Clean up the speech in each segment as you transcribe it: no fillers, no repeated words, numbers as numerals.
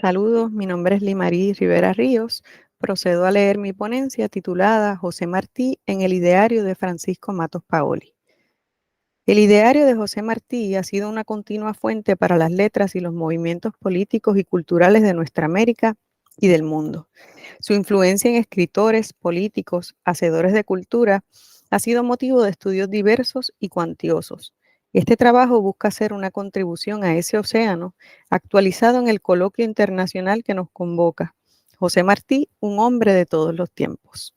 Saludos, mi nombre es Limarí Rivera Ríos. Procedo a leer mi ponencia titulada José Martí en el ideario de Francisco Matos Paoli. El ideario de José Martí ha sido una continua fuente para las letras y los movimientos políticos y culturales de nuestra América y del mundo. Su influencia en escritores, políticos, hacedores de cultura ha sido motivo de estudios diversos y cuantiosos. Este trabajo busca hacer una contribución a ese océano actualizado en el coloquio internacional que nos convoca. José Martí, un hombre de todos los tiempos.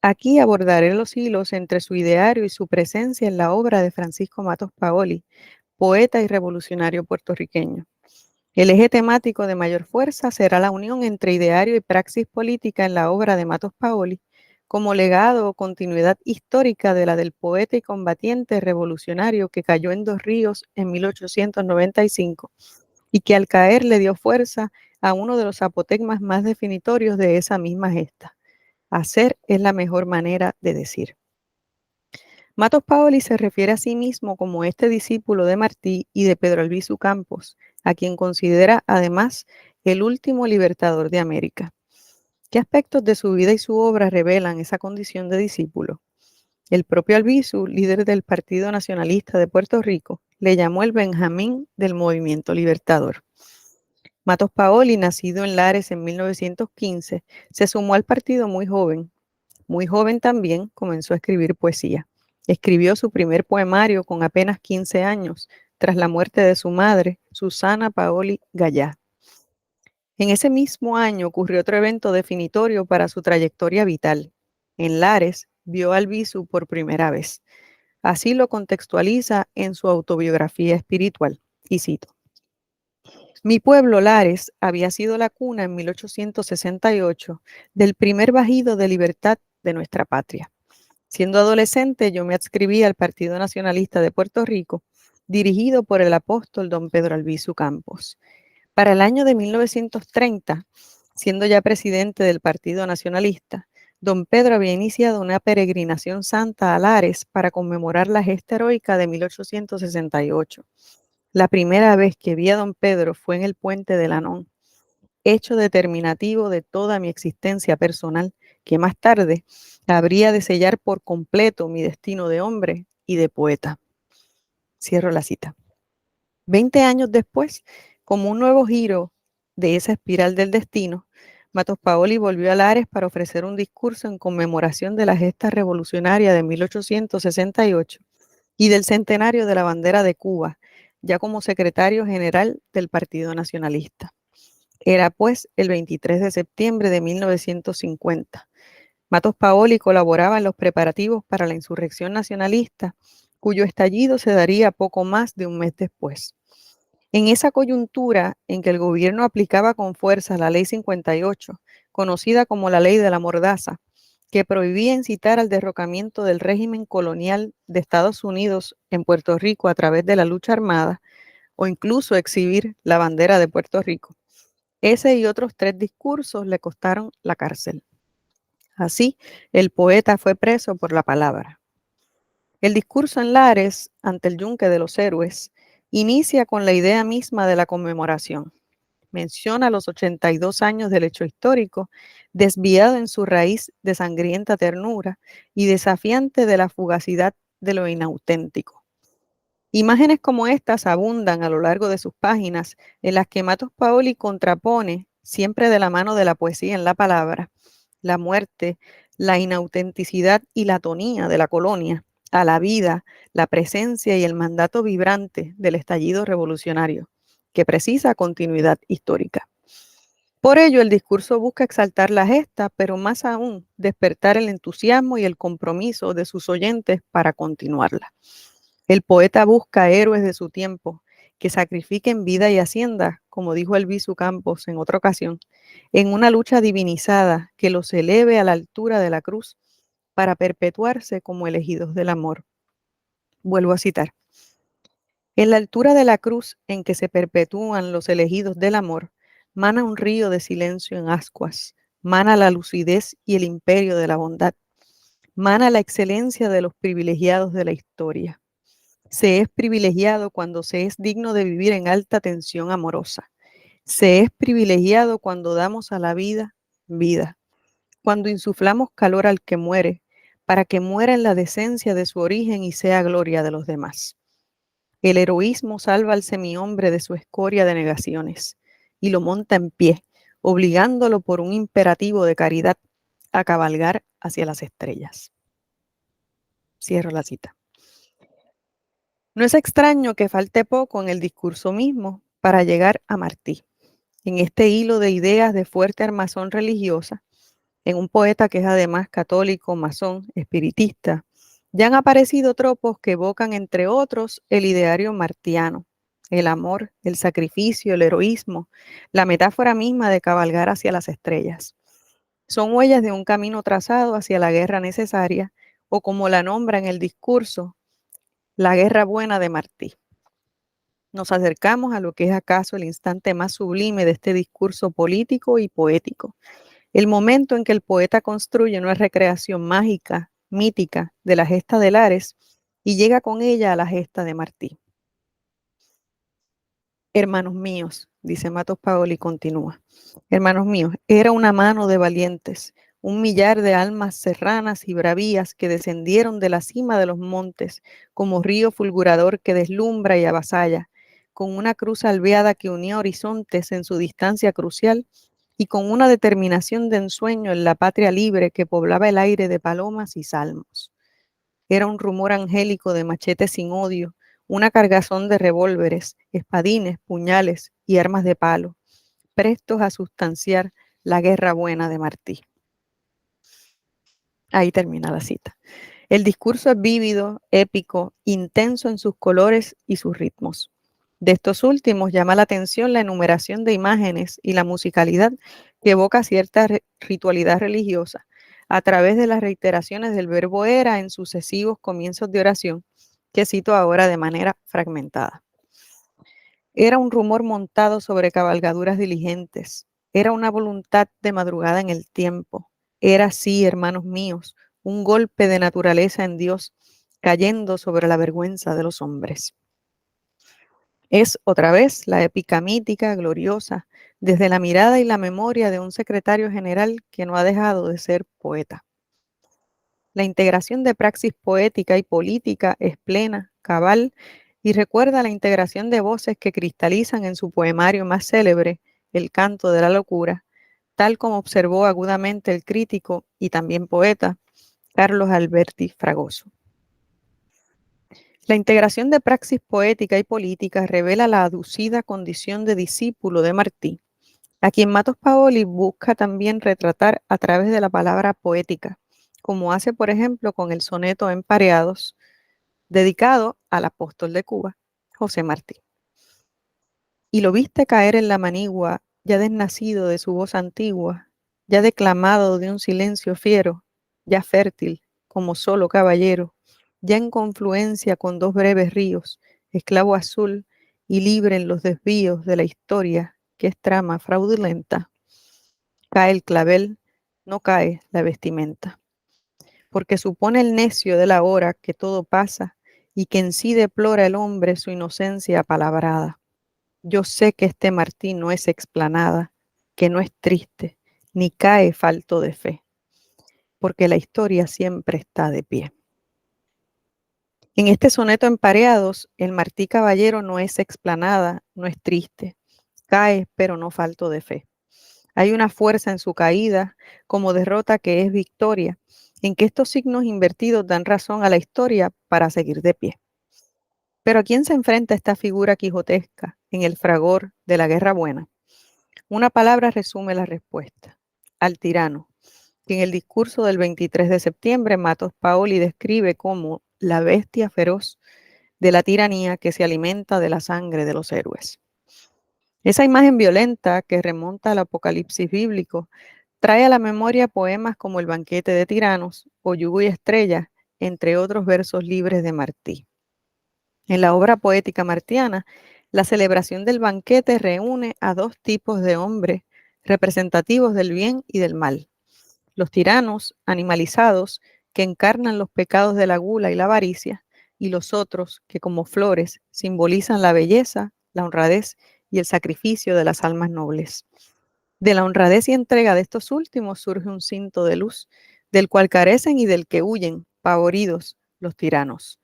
Aquí abordaré los hilos entre su ideario y su presencia en la obra de Francisco Matos Paoli, poeta y revolucionario puertorriqueño. El eje temático de mayor fuerza será la unión entre ideario y praxis política en la obra de Matos Paoli, como legado o continuidad histórica de la del poeta y combatiente revolucionario que cayó en Dos Ríos en 1895 y que al caer le dio fuerza a uno de los apotegmas más definitorios de esa misma gesta. Hacer es la mejor manera de decir. Matos Paoli se refiere a sí mismo como este discípulo de Martí y de Pedro Albizu Campos, a quien considera además el último libertador de América. ¿Qué aspectos de su vida y su obra revelan esa condición de discípulo? El propio Albizu, líder del Partido Nacionalista de Puerto Rico, le llamó el Benjamín del movimiento libertador. Matos Paoli, nacido en Lares en 1915, se sumó al partido muy joven. Muy joven también comenzó a escribir poesía. Escribió su primer poemario con apenas 15 años, tras la muerte de su madre, Susana Paoli Gallá. En ese mismo año ocurrió otro evento definitorio para su trayectoria vital. En Lares vio a Albizu por primera vez. Así lo contextualiza en su autobiografía espiritual, y cito: mi pueblo, Lares, había sido la cuna en 1868 del primer bajido de libertad de nuestra patria. Siendo adolescente, yo me adscribí al Partido Nacionalista de Puerto Rico, dirigido por el apóstol don Pedro Albizu Campos. Para el año de 1930, siendo ya presidente del Partido Nacionalista, don Pedro había iniciado una peregrinación santa a Lares para conmemorar la gesta heroica de 1868. La primera vez que vi a don Pedro fue en el puente de Lanón, hecho determinativo de toda mi existencia personal, que más tarde habría de sellar por completo mi destino de hombre y de poeta. Cierro la cita. 20 años después, como un nuevo giro de esa espiral del destino, Matos Paoli volvió a Lares para ofrecer un discurso en conmemoración de la gesta revolucionaria de 1868 y del centenario de la bandera de Cuba, ya como secretario general del Partido Nacionalista. Era pues el 23 de septiembre de 1950. Matos Paoli colaboraba en los preparativos para la insurrección nacionalista, cuyo estallido se daría poco más de un mes después. En esa coyuntura en que el gobierno aplicaba con fuerza la Ley 58, conocida como la Ley de la Mordaza, que prohibía incitar al derrocamiento del régimen colonial de Estados Unidos en Puerto Rico a través de la lucha armada, o incluso exhibir la bandera de Puerto Rico. Ese y otros 3 discursos le costaron la cárcel. Así, el poeta fue preso por la palabra. El discurso en Lares, ante el Yunque de los Héroes, inicia con la idea misma de la conmemoración. Menciona los 82 años del hecho histórico, desviado en su raíz de sangrienta ternura y desafiante de la fugacidad de lo inauténtico. Imágenes como estas abundan a lo largo de sus páginas, en las que Matos Paoli contrapone, siempre de la mano de la poesía en la palabra, la muerte, la inautenticidad y la atonía de la colonia, a la vida, la presencia y el mandato vibrante del estallido revolucionario, que precisa continuidad histórica. Por ello, el discurso busca exaltar la gesta, pero más aún despertar el entusiasmo y el compromiso de sus oyentes para continuarla. El poeta busca héroes de su tiempo que sacrifiquen vida y hacienda, como dijo Albizu Campos en otra ocasión, en una lucha divinizada que los eleve a la altura de la cruz para perpetuarse como elegidos del amor. Vuelvo a citar. En la altura de la cruz en que se perpetúan los elegidos del amor, mana un río de silencio en ascuas, mana la lucidez y el imperio de la bondad, mana la excelencia de los privilegiados de la historia. Se es privilegiado cuando se es digno de vivir en alta tensión amorosa. Se es privilegiado cuando damos a la vida vida, cuando insuflamos calor al que muere, para que muera en la decencia de su origen y sea gloria de los demás. El heroísmo salva al semihombre de su escoria de negaciones y lo monta en pie, obligándolo por un imperativo de caridad a cabalgar hacia las estrellas. Cierro la cita. No es extraño que falte poco en el discurso mismo para llegar a Martí. En este hilo de ideas de fuerte armazón religiosa, en un poeta que es además católico, masón, espiritista, ya han aparecido tropos que evocan, entre otros, el ideario martiano, el amor, el sacrificio, el heroísmo, la metáfora misma de cabalgar hacia las estrellas. Son huellas de un camino trazado hacia la guerra necesaria, o como la nombra en el discurso, la guerra buena de Martí. Nos acercamos a lo que es acaso el instante más sublime de este discurso político y poético, el momento en que el poeta construye una recreación mágica, mítica, de la gesta de Lares y llega con ella a la gesta de Martí. Hermanos míos, dice Matos Paoli y continúa. Hermanos míos, era una mano de valientes, un millar de almas serranas y bravías que descendieron de la cima de los montes, como río fulgurador que deslumbra y avasalla, con una cruz alveada que unía horizontes en su distancia crucial y con una determinación de ensueño en la patria libre que poblaba el aire de palomas y salmos. Era un rumor angélico de machetes sin odio, una cargazón de revólveres, espadines, puñales y armas de palo, prestos a sustanciar la guerra buena de Martí. Ahí termina la cita. El discurso es vívido, épico, intenso en sus colores y sus ritmos. De estos últimos llama la atención la enumeración de imágenes y la musicalidad que evoca cierta ritualidad religiosa a través de las reiteraciones del verbo era en sucesivos comienzos de oración, que cito ahora de manera fragmentada. Era un rumor montado sobre cabalgaduras diligentes, era una voluntad de madrugada en el tiempo, era sí, hermanos míos, un golpe de naturaleza en Dios cayendo sobre la vergüenza de los hombres. Es otra vez la épica mítica, gloriosa, desde la mirada y la memoria de un secretario general que no ha dejado de ser poeta. La integración de praxis poética y política es plena, cabal, y recuerda la integración de voces que cristalizan en su poemario más célebre, El canto de la locura, tal como observó agudamente el crítico y también poeta Carlos Alberti Fragoso. La integración de praxis poética y política revela la aducida condición de discípulo de Martí, a quien Matos Paoli busca también retratar a través de la palabra poética, como hace por ejemplo con el soneto Empareados, dedicado al apóstol de Cuba, José Martí. Y lo viste caer en la manigua, ya desnacido de su voz antigua, ya declamado de un silencio fiero, ya fértil, como solo caballero, ya en confluencia con dos breves ríos, esclavo azul y libre en los desvíos de la historia, que es trama fraudulenta. Cae el clavel, no cae la vestimenta, porque supone el necio de la hora que todo pasa y que en sí deplora el hombre su inocencia apalabrada. Yo sé que este Martín no es explanada, que no es triste, ni cae falto de fe, porque la historia siempre está de pie. En este soneto Empareados, el Martí Caballero no es explanada, no es triste, cae pero no falto de fe. Hay una fuerza en su caída como derrota que es victoria, en que estos signos invertidos dan razón a la historia para seguir de pie. Pero ¿a quién se enfrenta esta figura quijotesca en el fragor de la guerra buena? Una palabra resume la respuesta: al tirano, que en el discurso del 23 de septiembre Matos Paoli describe como la bestia feroz de la tiranía que se alimenta de la sangre de los héroes. Esa imagen violenta que remonta al Apocalipsis bíblico trae a la memoria poemas como El banquete de tiranos o Yugo y estrella, entre otros versos libres de Martí. En la obra poética martiana, la celebración del banquete reúne a dos tipos de hombres representativos del bien y del mal. Los tiranos, animalizados, que encarnan los pecados de la gula y la avaricia, y los otros, que como flores simbolizan la belleza, la honradez y el sacrificio de las almas nobles. De la honradez y entrega de estos últimos surge un cinto de luz, del cual carecen y del que huyen, pavoridos, los tiranos.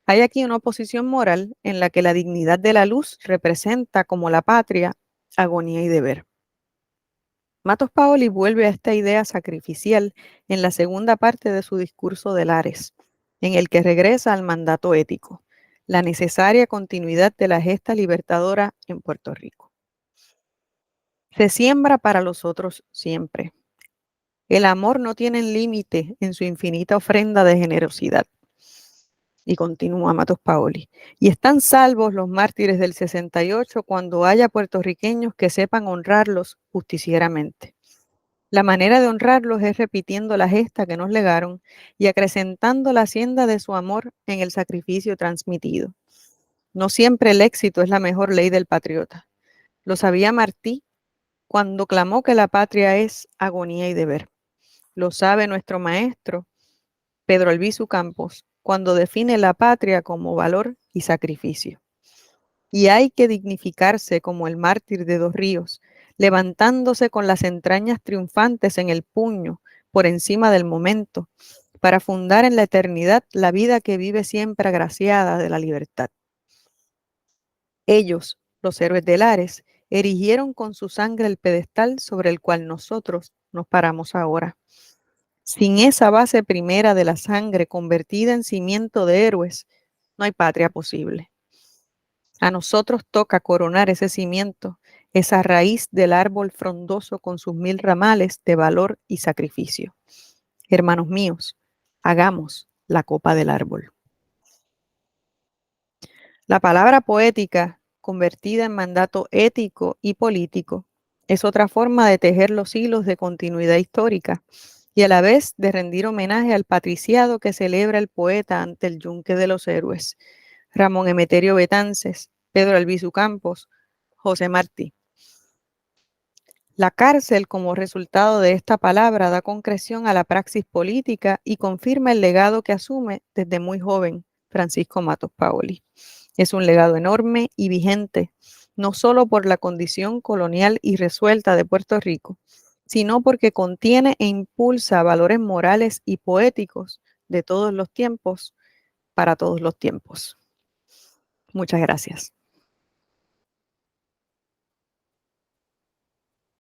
Hay aquí una oposición moral en la que la dignidad de la luz representa como la patria, agonía y deber. Matos Paoli vuelve a esta idea sacrificial en la segunda parte de su discurso de Lares, en el que regresa al mandato ético, la necesaria continuidad de la gesta libertadora en Puerto Rico. Se siembra para los otros siempre. El amor no tiene límite en su infinita ofrenda de generosidad. Y continúa Matos Paoli. Y están salvos los mártires del 68 cuando haya puertorriqueños que sepan honrarlos justicieramente. La manera de honrarlos es repitiendo la gesta que nos legaron y acrecentando la hacienda de su amor en el sacrificio transmitido. No siempre el éxito es la mejor ley del patriota. Lo sabía Martí cuando clamó que la patria es agonía y deber. Lo sabe nuestro maestro Pedro Albizu Campos cuando define la patria como valor y sacrificio. Y hay que dignificarse como el mártir de Dos Ríos, levantándose con las entrañas triunfantes en el puño por encima del momento, para fundar en la eternidad la vida que vive siempre agraciada de la libertad. Ellos, los héroes de Lares, erigieron con su sangre el pedestal sobre el cual nosotros nos paramos ahora. Sin esa base primera de la sangre convertida en cimiento de héroes, no hay patria posible. A nosotros toca coronar ese cimiento, esa raíz del árbol frondoso con sus 1000 ramales de valor y sacrificio. Hermanos míos, hagamos la copa del árbol. La palabra poética, convertida en mandato ético y político, es otra forma de tejer los hilos de continuidad histórica y a la vez de rendir homenaje al patriciado que celebra el poeta ante el yunque de los héroes, Ramón Emeterio Betances, Pedro Albizu Campos, José Martí. La cárcel, como resultado de esta palabra, da concreción a la praxis política y confirma el legado que asume desde muy joven Francisco Matos Paoli. Es un legado enorme y vigente, no solo por la condición colonial y resuelta de Puerto Rico, sino porque contiene e impulsa valores morales y poéticos de todos los tiempos para todos los tiempos. Muchas gracias.